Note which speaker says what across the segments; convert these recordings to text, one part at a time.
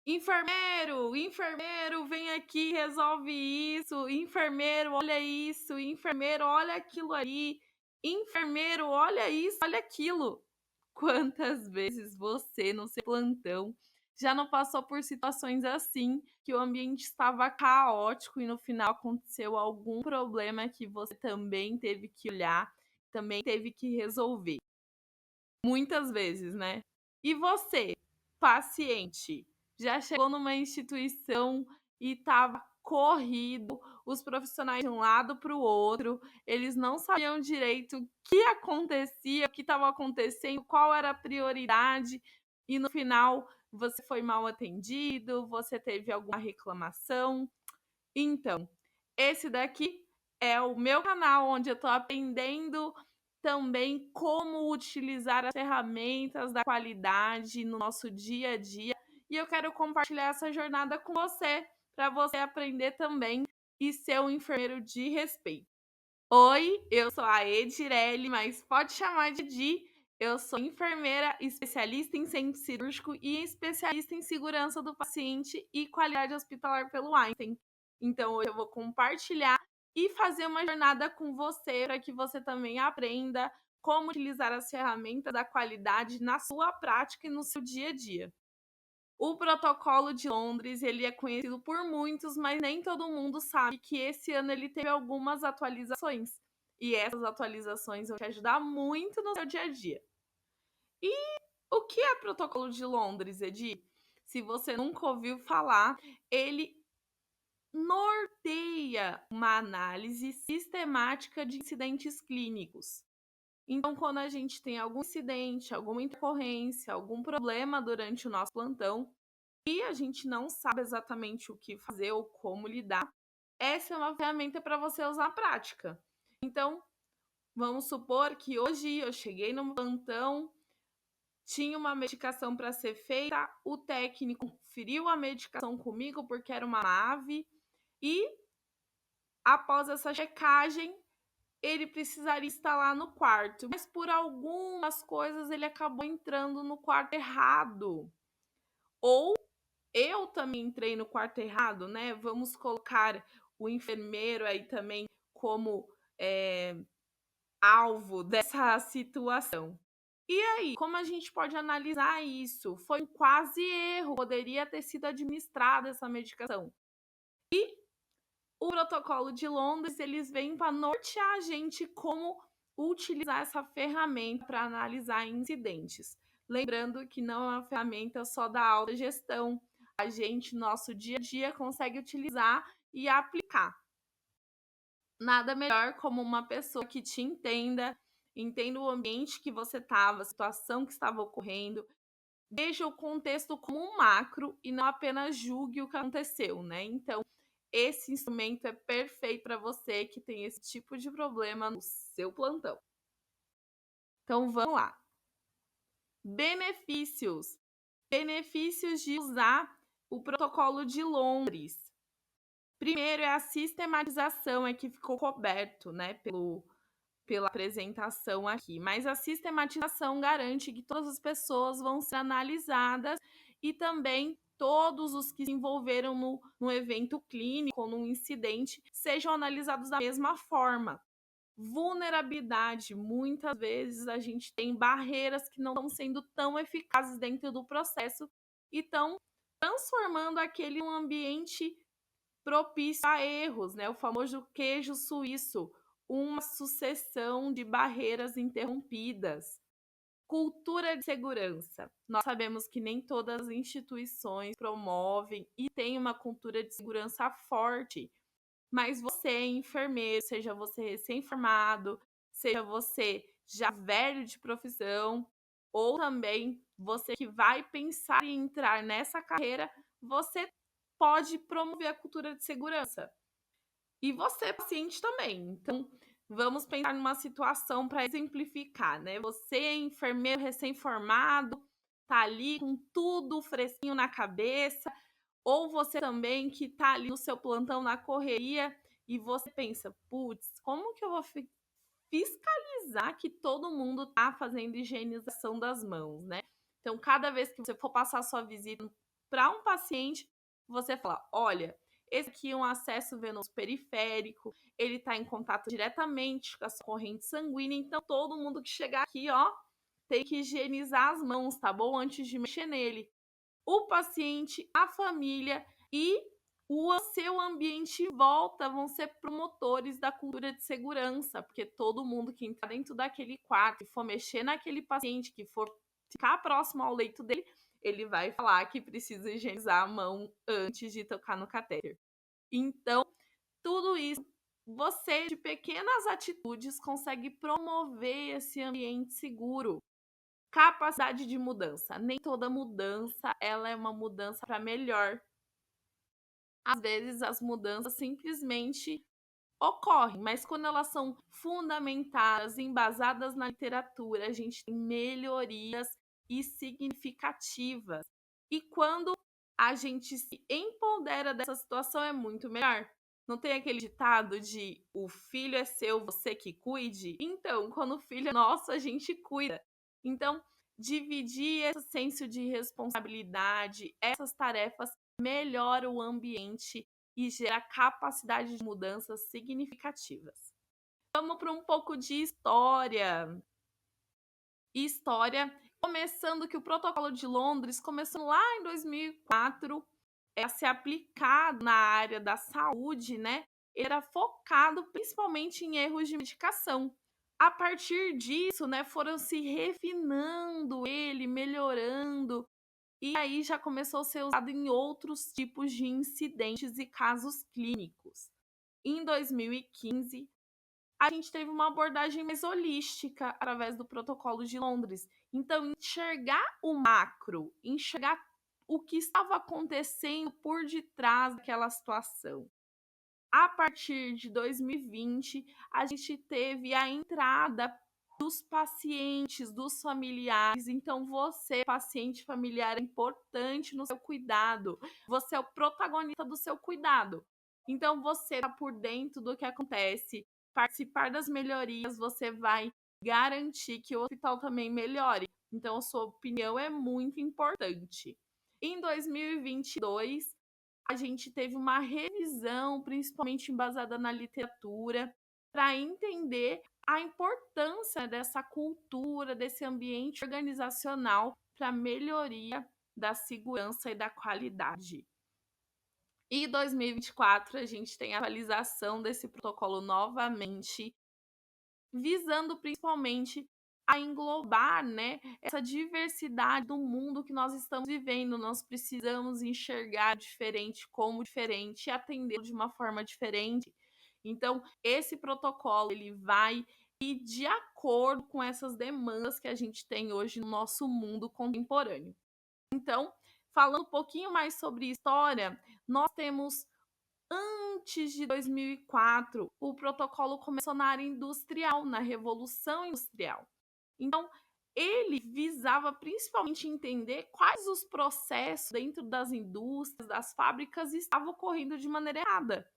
Speaker 1: Enfermeiro, enfermeiro, vem aqui, resolve isso. Enfermeiro, olha isso. Enfermeiro, olha aquilo ali. Enfermeiro, olha isso, olha aquilo. Quantas vezes você, no seu plantão, já não passou por situações assim, que o ambiente estava caótico e no final aconteceu algum problema que você também teve que olhar, também teve que resolver? Muitas vezes, né. E você, paciente, já chegou numa instituição e estava corrido, os profissionais de um lado para o outro, eles não sabiam direito o que acontecia, o que estava acontecendo, qual era a prioridade, e no final você foi mal atendido, você teve alguma reclamação. Então, esse daqui é o meu canal onde eu estou aprendendo também como utilizar as ferramentas da qualidade no nosso dia a dia, e eu quero compartilhar essa jornada com você, para você aprender também e ser um enfermeiro de respeito. Oi, eu sou a Edireli, mas pode chamar de Di. Eu sou enfermeira, especialista em centro cirúrgico e especialista em segurança do paciente e qualidade hospitalar pelo Einstein. Então, hoje eu vou compartilhar e fazer uma jornada com você para que você também aprenda como utilizar as ferramentas da qualidade na sua prática e no seu dia a dia. O Protocolo de Londres, ele é conhecido por muitos, mas nem todo mundo sabe que esse ano ele teve algumas atualizações. E essas atualizações vão te ajudar muito no seu dia a dia. E o que é Protocolo de Londres, Edi? Se você nunca ouviu falar, ele norteia uma análise sistemática de incidentes clínicos. Então, quando a gente tem algum incidente, alguma intercorrência, algum problema durante o nosso plantão, e a gente não sabe exatamente o que fazer ou como lidar, essa é uma ferramenta para você usar na prática. Então, vamos supor que hoje eu cheguei no plantão, tinha uma medicação para ser feita, o técnico conferiu a medicação comigo porque era uma ave e após essa checagem ele precisaria estar lá no quarto, mas por algumas coisas ele acabou entrando no quarto errado. Ou eu também entrei no quarto errado, né? Vamos colocar o enfermeiro aí também como alvo dessa situação. E aí, como a gente pode analisar isso? Foi um quase erro, poderia ter sido administrada essa medicação. E o protocolo de Londres, eles vêm para nortear a gente como utilizar essa ferramenta para analisar incidentes. Lembrando que não é uma ferramenta só da autogestão, a gente, nosso dia a dia, consegue utilizar e aplicar. Nada melhor como uma pessoa que te entenda, entenda o ambiente que você estava, a situação que estava ocorrendo, veja o contexto como um macro e não apenas julgue o que aconteceu, né? Então, esse instrumento é perfeito para você que tem esse tipo de problema no seu plantão. Então, vamos lá. Benefícios. Benefícios de usar o protocolo de Londres. Primeiro é a sistematização, é que ficou coberto, né, pela apresentação aqui. Mas a sistematização garante que todas as pessoas vão ser analisadas e também todos os que se envolveram no evento clínico ou num incidente sejam analisados da mesma forma. Vulnerabilidade, muitas vezes a gente tem barreiras que não estão sendo tão eficazes dentro do processo e estão transformando aquele um ambiente propício a erros, né? O famoso queijo suíço, uma sucessão de barreiras interrompidas. Cultura de segurança. Nós sabemos que nem todas as instituições promovem e têm uma cultura de segurança forte, mas você é enfermeiro, seja você recém-formado, seja você já velho de profissão, ou também você que vai pensar em entrar nessa carreira, você pode promover a cultura de segurança. E você, paciente, também. Então, vamos pensar numa situação para exemplificar, né? Você é enfermeiro recém-formado, tá ali com tudo fresquinho na cabeça, ou você também que tá ali no seu plantão na correria e você pensa, putz, como que eu vou fiscalizar que todo mundo tá fazendo higienização das mãos, né? Então, cada vez que você for passar a sua visita para um paciente, você fala: olha, esse aqui é um acesso venoso periférico, ele está em contato diretamente com a sua corrente sanguínea, então todo mundo que chegar aqui, ó, tem que higienizar as mãos, tá bom? Antes de mexer nele. O paciente, a família e o seu ambiente em volta vão ser promotores da cultura de segurança, porque todo mundo que entrar dentro daquele quarto e for mexer naquele paciente, que for ficar próximo ao leito dele, ele vai falar que precisa higienizar a mão antes de tocar no catéter. Então, tudo isso, você, de pequenas atitudes, consegue promover esse ambiente seguro. Capacidade de mudança. Nem toda mudança ela é uma mudança para melhor. Às vezes as mudanças simplesmente ocorrem, mas quando elas são fundamentadas, embasadas na literatura, a gente tem melhorias e significativas. E quando a gente se empodera dessa situação, é muito melhor. Não tem aquele ditado de o filho é seu, você que cuide? Então, quando o filho é nosso, a gente cuida. Então, dividir esse senso de responsabilidade, essas tarefas, melhora o ambiente e gera capacidade de mudanças significativas. Vamos para um pouco de história. História, começando que o Protocolo de Londres começou lá em 2004 a ser aplicado na área da saúde, né? Ele era focado principalmente em erros de medicação. A partir disso, né, foram se refinando ele, melhorando, e aí já começou a ser usado em outros tipos de incidentes e casos clínicos. Em 2015, a gente teve uma abordagem mais holística através do Protocolo de Londres. Então, enxergar o macro, enxergar o que estava acontecendo por detrás daquela situação. A partir de 2020, a gente teve a entrada dos pacientes, dos familiares. Então, você, paciente familiar, é importante no seu cuidado. Você é o protagonista do seu cuidado. Então, você está por dentro do que acontece, participar das melhorias, você vai garantir que o hospital também melhore. Então, a sua opinião é muito importante. Em 2022, a gente teve uma revisão, principalmente embasada na literatura, para entender a importância dessa cultura, desse ambiente organizacional para a melhoria da segurança e da qualidade. E 2024 a gente tem a atualização desse protocolo novamente, visando principalmente a englobar, né, essa diversidade do mundo que nós estamos vivendo. Nós precisamos enxergar diferente como diferente e atender de uma forma diferente. Então, esse protocolo ele vai ir de acordo com essas demandas que a gente tem hoje no nosso mundo contemporâneo. Então, falando um pouquinho mais sobre história, nós temos antes de 2004, o protocolo começou na área industrial, na Revolução Industrial. Então, ele visava principalmente entender quais os processos dentro das indústrias, das fábricas estavam ocorrendo de maneira errada.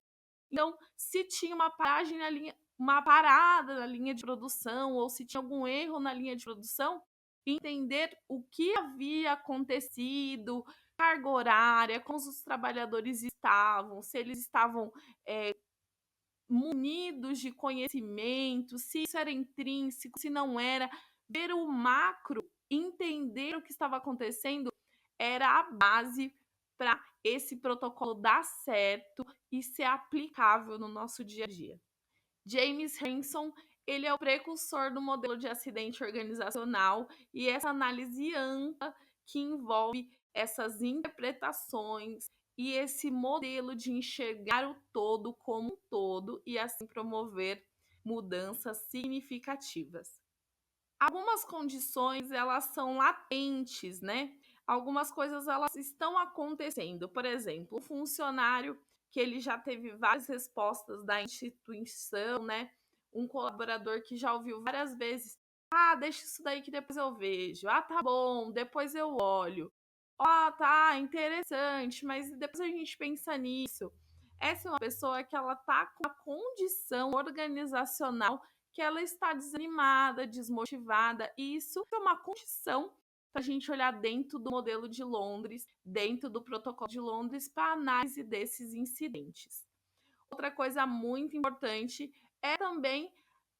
Speaker 1: Então, se tinha uma paragem na linha, uma parada na linha de produção, ou se tinha algum erro na linha de produção, entender o que havia acontecido, carga horária, como os trabalhadores estavam, se eles estavam munidos de conhecimento, se isso era intrínseco, se não era, ver o macro, entender o que estava acontecendo, era a base para esse protocolo dar certo e ser aplicável no nosso dia a dia. James Hanson, ele é o precursor do modelo de acidente organizacional e essa análise ampla que envolve essas interpretações e esse modelo de enxergar o todo como um todo e assim promover mudanças significativas. Algumas condições elas são latentes, né? Algumas coisas elas estão acontecendo. Por exemplo, o funcionário que ele já teve várias respostas da instituição, né? Um colaborador que já ouviu várias vezes: "Ah, deixa isso daí que depois eu vejo. Ah, tá bom, depois eu olho. Ah, tá, interessante, mas depois a gente pensa nisso." Essa é uma pessoa que ela tá com a condição organizacional que ela está desanimada, desmotivada, e isso é uma condição para a gente olhar dentro do modelo de Londres, dentro do protocolo de Londres, para análise desses incidentes. Outra coisa muito importante é também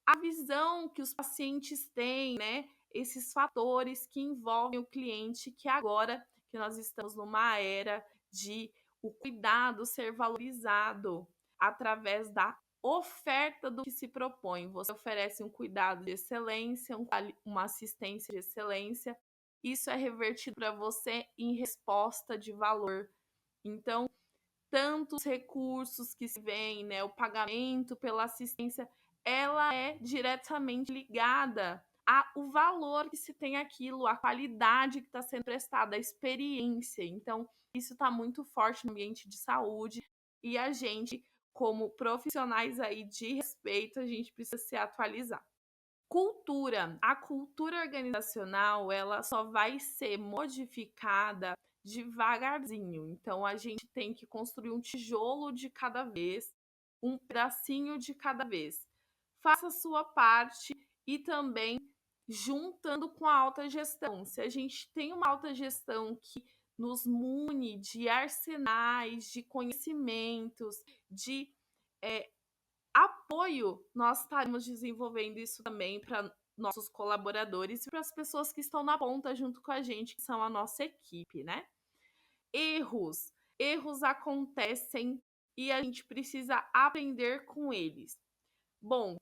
Speaker 1: a visão que os pacientes têm, né? Esses fatores que envolvem o cliente, que agora que nós estamos numa era de o cuidado ser valorizado através da oferta do que se propõe. Você oferece um cuidado de excelência, uma assistência de excelência. Isso é revertido para você em resposta de valor. Então, tantos recursos que se vêm, né, o pagamento pela assistência, ela é diretamente ligada ao valor que se tem aquilo, a qualidade que está sendo prestada, a experiência. Então, isso está muito forte no ambiente de saúde e a gente, como profissionais aí de respeito, a gente precisa se atualizar. Cultura. A cultura organizacional, ela só vai ser modificada devagarzinho. Então, a gente tem que construir um tijolo de cada vez, um pedacinho de cada vez. Faça a sua parte e também juntando com a alta gestão. Se a gente tem uma alta gestão que nos mune de arsenais, de conhecimentos, de eh, apoio, nós estaremos desenvolvendo isso também para nossos colaboradores e para as pessoas que estão na ponta junto com a gente, que são a nossa equipe, né? Erros. Erros acontecem e a gente precisa aprender com eles. Bom,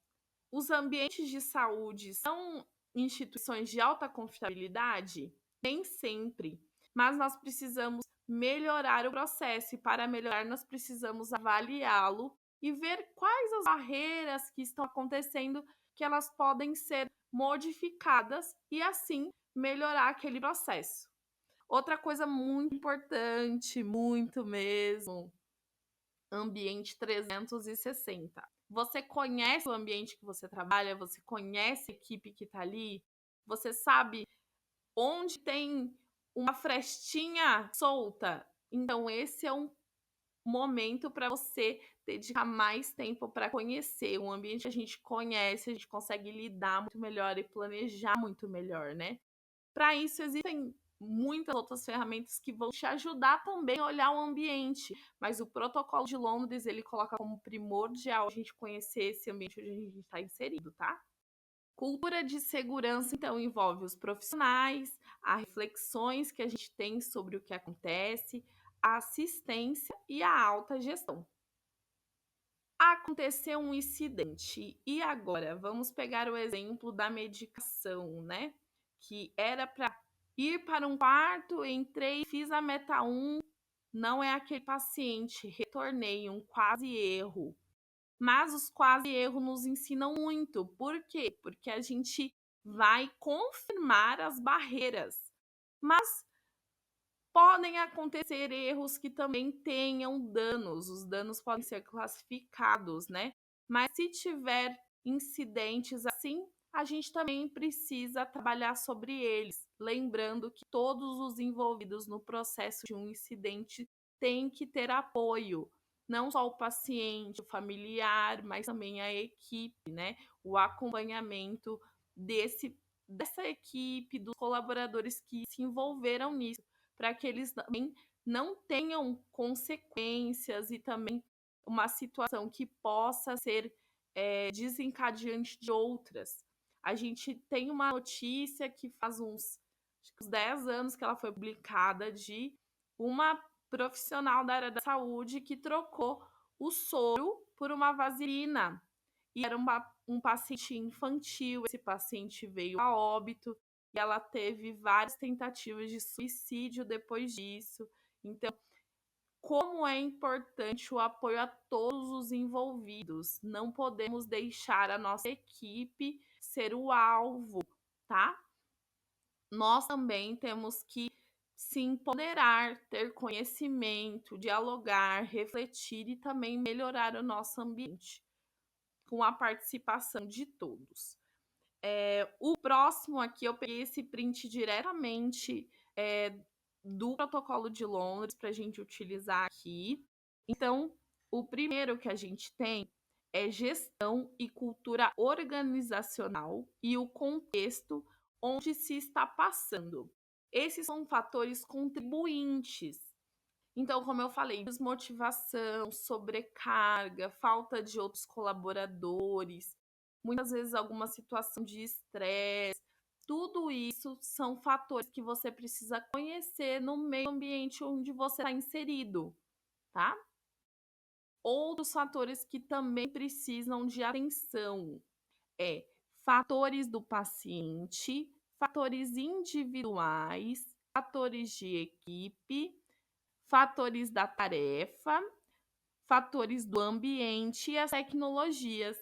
Speaker 1: os ambientes de saúde são instituições de alta confiabilidade? Nem sempre, mas nós precisamos melhorar o processo e para melhorar nós precisamos avaliá-lo e ver quais as barreiras que estão acontecendo que elas podem ser modificadas e assim melhorar aquele processo. Outra coisa muito importante, muito mesmo, ambiente 360. Você conhece o ambiente que você trabalha, você conhece a equipe que está ali, você sabe onde tem uma frestinha solta. Então, esse é um momento para você dedicar mais tempo para conhecer um ambiente que a gente conhece, a gente consegue lidar muito melhor e planejar muito melhor, né? Para isso, existem muitas outras ferramentas que vão te ajudar também a olhar o ambiente, mas o protocolo de Londres, ele coloca como primordial a gente conhecer esse ambiente onde a gente está inserido, tá? Cultura de segurança, então, envolve os profissionais, as reflexões que a gente tem sobre o que acontece, a assistência e a alta gestão. Aconteceu um incidente e agora vamos pegar o exemplo da medicação, né? Que era para ir para um quarto, entrei, fiz a meta 1, não é aquele paciente, retornei, um quase erro. Mas os quase erros nos ensinam muito. Por quê? Porque a gente vai confirmar as barreiras. Mas podem acontecer erros que também tenham danos. Os danos podem ser classificados, né? Mas se tiver incidentes assim, a gente também precisa trabalhar sobre eles, lembrando que todos os envolvidos no processo de um incidente têm que ter apoio, não só o paciente, o familiar, mas também a equipe, né? O acompanhamento dessa equipe, dos colaboradores que se envolveram nisso para que eles também não tenham consequências e também uma situação que possa ser desencadeante de outras. A gente tem uma notícia que faz acho que uns 10 anos que ela foi publicada de uma profissional da área da saúde que trocou o soro por uma vaselina. E era um paciente infantil, esse paciente veio a óbito e ela teve várias tentativas de suicídio depois disso. Então, como é importante o apoio a todos os envolvidos. Não podemos deixar a nossa equipe ser o alvo, tá? Nós também temos que se empoderar, ter conhecimento, dialogar, refletir e também melhorar o nosso ambiente com a participação de todos. O próximo aqui, eu peguei esse print diretamente do protocolo de Londres para a gente utilizar aqui. Então, o primeiro que a gente tem é gestão e cultura organizacional e o contexto onde se está passando. Esses são fatores contribuintes. Então, como eu falei, desmotivação, sobrecarga, falta de outros colaboradores, muitas vezes alguma situação de estresse, tudo isso são fatores que você precisa conhecer no meio ambiente onde você está inserido, tá? Outros fatores que também precisam de atenção é fatores do paciente, fatores individuais, fatores de equipe, fatores da tarefa, fatores do ambiente e as tecnologias.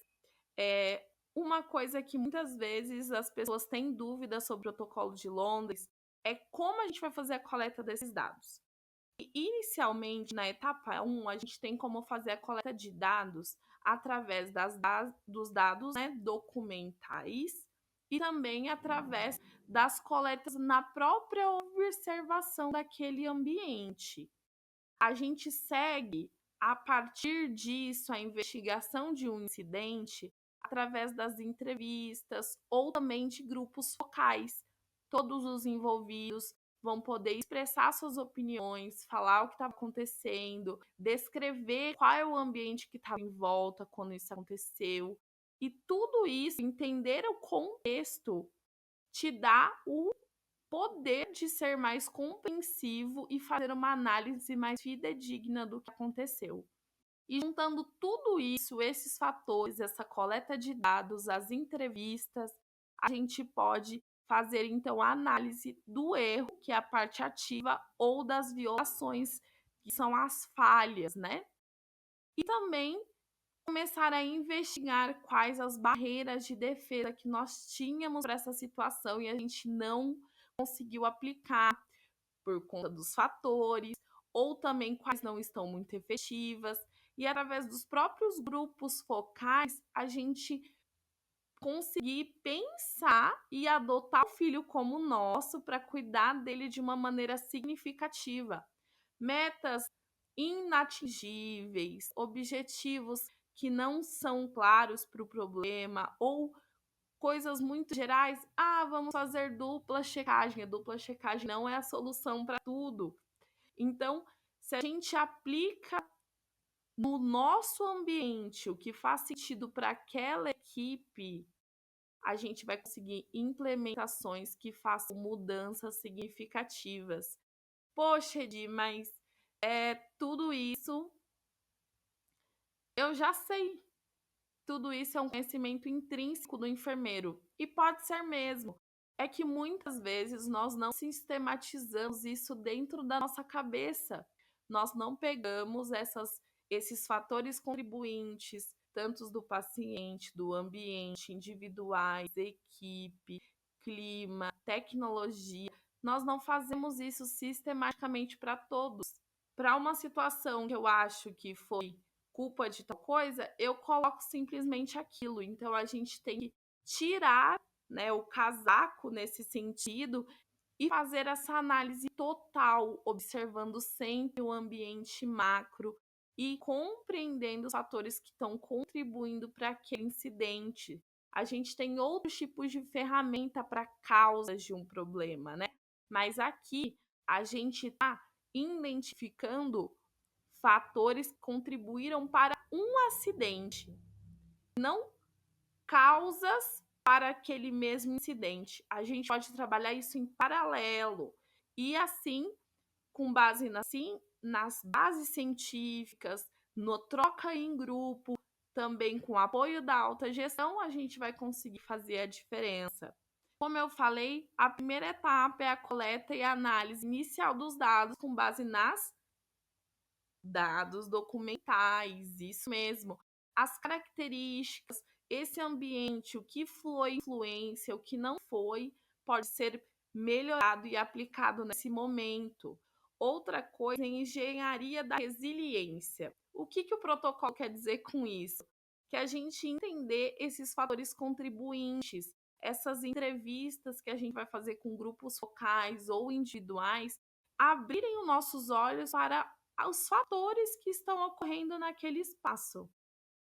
Speaker 1: Uma coisa que muitas vezes as pessoas têm dúvida sobre o protocolo de Londres é como a gente vai fazer a coleta desses dados. Inicialmente, na etapa 1, a gente tem como fazer a coleta de dados através dos dados, né, documentais e também através das coletas na própria observação daquele ambiente. A gente segue, a partir disso, a investigação de um incidente através das entrevistas ou também de grupos focais. Todos os envolvidos vão poder expressar suas opiniões, falar o que estava acontecendo, descrever qual é o ambiente que estava em volta quando isso aconteceu. E tudo isso, entender o contexto, te dá o poder de ser mais compreensivo e fazer uma análise mais fidedigna do que aconteceu. E juntando tudo isso, esses fatores, essa coleta de dados, as entrevistas, a gente pode fazer então a análise do erro, que é a parte ativa, ou das violações, que são as falhas, né? E também começar a investigar quais as barreiras de defesa que nós tínhamos para essa situação e a gente não conseguiu aplicar por conta dos fatores, ou também quais não estão muito efetivas. E através dos próprios grupos focais, a gente conseguir pensar e adotar o filho como nosso para cuidar dele de uma maneira significativa. Metas inatingíveis, objetivos que não são claros para o problema ou coisas muito gerais. Ah, vamos fazer dupla checagem. A dupla checagem não é a solução para tudo. Então, se a gente aplica no nosso ambiente o que faz sentido para aquela equipe, a gente vai conseguir implementações que façam mudanças significativas. Poxa, Edi, mas tudo isso eu já sei. Tudo isso é um conhecimento intrínseco do enfermeiro. E pode ser mesmo. É que muitas vezes nós não sistematizamos isso dentro da nossa cabeça. Nós não pegamos esses fatores contribuintes, tanto do paciente, do ambiente, individuais, equipe, clima, tecnologia. Nós não fazemos isso sistematicamente para todos. Para uma situação que eu acho que foi culpa de tal coisa, eu coloco simplesmente aquilo. Então a gente tem que tirar, né, o casaco nesse sentido e fazer essa análise total, observando sempre o ambiente macro e compreendendo os fatores que estão contribuindo para aquele incidente. A gente tem outros tipos de ferramenta para causas de um problema, né? Mas aqui a gente está identificando fatores que contribuíram para um acidente, não causas para aquele mesmo incidente. A gente pode trabalhar isso em paralelo e assim, com base nas bases científicas, no troca em grupo, também com apoio da alta gestão, a gente vai conseguir fazer a diferença. Como eu falei, a primeira etapa é a coleta e a análise inicial dos dados com base nas dados documentais, isso mesmo. As características, esse ambiente, o que foi influência, o que não foi, pode ser melhorado e aplicado nesse momento. Outra coisa é engenharia da resiliência. O que o protocolo quer dizer com isso? Que a gente entender esses fatores contribuintes, essas entrevistas que a gente vai fazer com grupos focais ou individuais, abrirem os nossos olhos para os fatores que estão ocorrendo naquele espaço.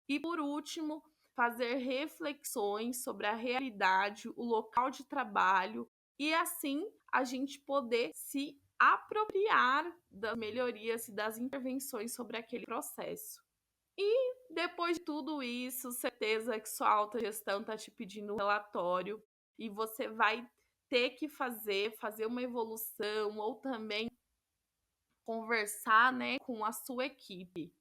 Speaker 1: E por último, fazer reflexões sobre a realidade, o local de trabalho e assim a gente poder se apropriar das melhorias e das intervenções sobre aquele processo. E depois de tudo isso, certeza que sua autogestão está te pedindo um relatório e você vai ter que fazer uma evolução ou também conversar, né, com a sua equipe.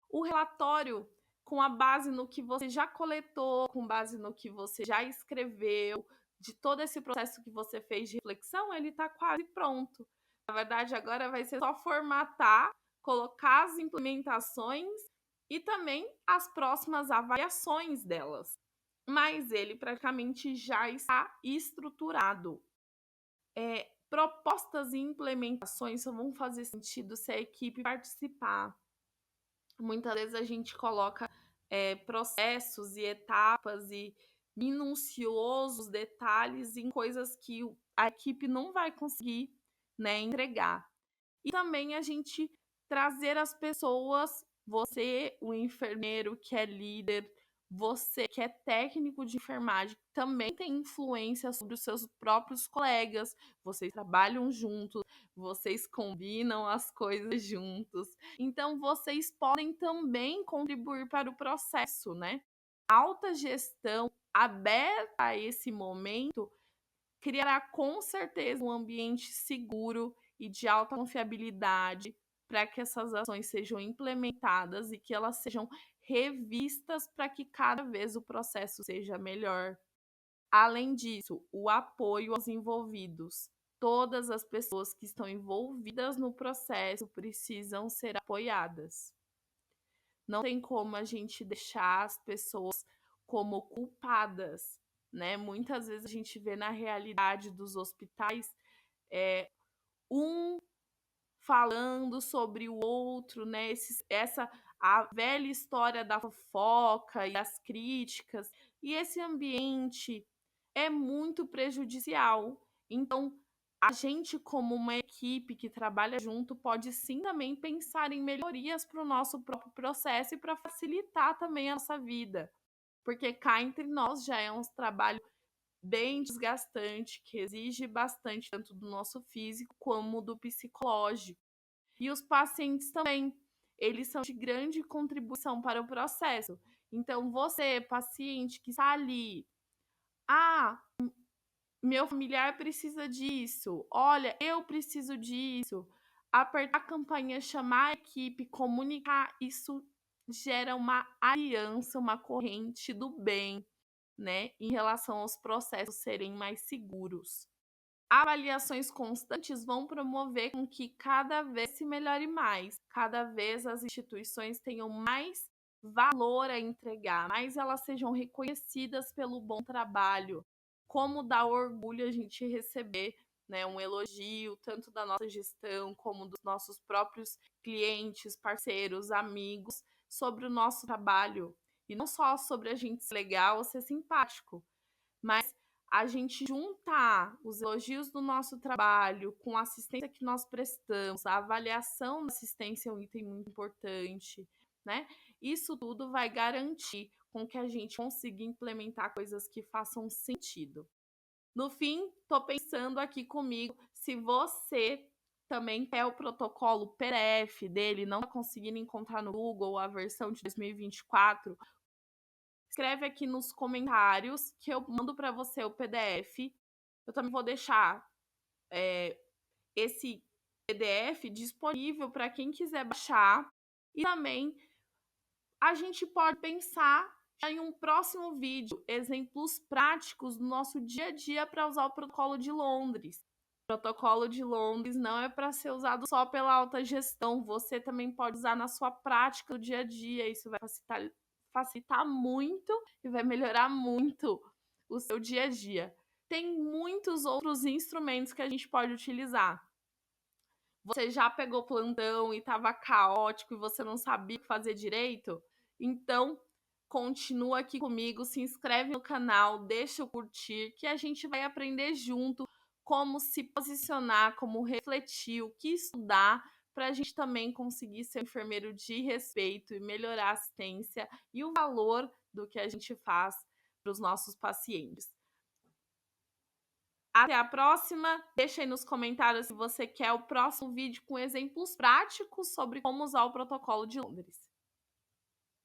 Speaker 1: O relatório, com a base no que você já coletou, com base no que você já escreveu, de todo esse processo que você fez de reflexão, ele está quase pronto. Na verdade, agora vai ser só formatar, colocar as implementações e também as próximas avaliações delas. Mas ele praticamente já está estruturado. Propostas e implementações só vão fazer sentido se a equipe participar. Muitas vezes a gente coloca processos e etapas e minuciosos detalhes em coisas que a equipe não vai conseguir, né, entregar. E também a gente trazer as pessoas, você, o enfermeiro que é líder, você que é técnico de enfermagem, também tem influência sobre os seus próprios colegas, vocês trabalham juntos, vocês combinam as coisas juntos. Então, vocês podem também contribuir para o processo, né? A alta gestão aberta a esse momento criará com certeza um ambiente seguro e de alta confiabilidade para que essas ações sejam implementadas e que elas sejam revistas para que cada vez o processo seja melhor. Além disso, o apoio aos envolvidos. Todas as pessoas que estão envolvidas no processo precisam ser apoiadas. Não tem como a gente deixar as pessoas como culpadas, né? Muitas vezes a gente vê na realidade dos hospitais um falando sobre o outro, né? A velha história da fofoca e das críticas, e esse ambiente é muito prejudicial. Então, a gente, como uma equipe que trabalha junto, pode sim também pensar em melhorias para o nosso próprio processo e para facilitar também a nossa vida. Porque cá entre nós já é um trabalho bem desgastante, que exige bastante tanto do nosso físico como do psicológico. E os pacientes também, eles são de grande contribuição para o processo. Então, você, paciente que está ali, ah, meu familiar precisa disso, olha, eu preciso disso. Apertar a campainha, chamar a equipe, comunicar, isso gera uma aliança, uma corrente do bem, né, em relação aos processos serem mais seguros. Avaliações constantes vão promover com que cada vez se melhore mais, cada vez as instituições tenham mais valor a entregar, mais elas sejam reconhecidas pelo bom trabalho. Como dá orgulho a gente receber, né, um elogio tanto da nossa gestão como dos nossos próprios clientes, parceiros, amigos sobre o nosso trabalho. E não só sobre a gente ser legal ou ser simpático, mas a gente juntar os elogios do nosso trabalho com a assistência que nós prestamos, a avaliação da assistência é um item muito importante, né? Isso tudo vai garantir com que a gente consiga implementar coisas que façam sentido. No fim, estou pensando aqui comigo, se você também quer o protocolo PDF dele, não está conseguindo encontrar no Google a versão de 2024, escreve aqui nos comentários que eu mando para você o PDF. Eu também vou deixar esse PDF disponível para quem quiser baixar. E também a gente pode pensar em um próximo vídeo, exemplos práticos do nosso dia a dia para usar o protocolo de Londres. O protocolo de Londres não é para ser usado só pela alta gestão, você também pode usar na sua prática do dia a dia, isso vai facilitar muito e vai melhorar muito o seu dia a dia. Tem muitos outros instrumentos que a gente pode utilizar. Você já pegou plantão e estava caótico e você não sabia o que fazer direito? Então, continua aqui comigo, se inscreve no canal, deixa o curtir, que a gente vai aprender junto como se posicionar, como refletir, o que estudar, para a gente também conseguir ser um enfermeiro de respeito e melhorar a assistência e o valor do que a gente faz para os nossos pacientes. Até a próxima. Deixa aí nos comentários se você quer o próximo vídeo com exemplos práticos sobre como usar o protocolo de Londres.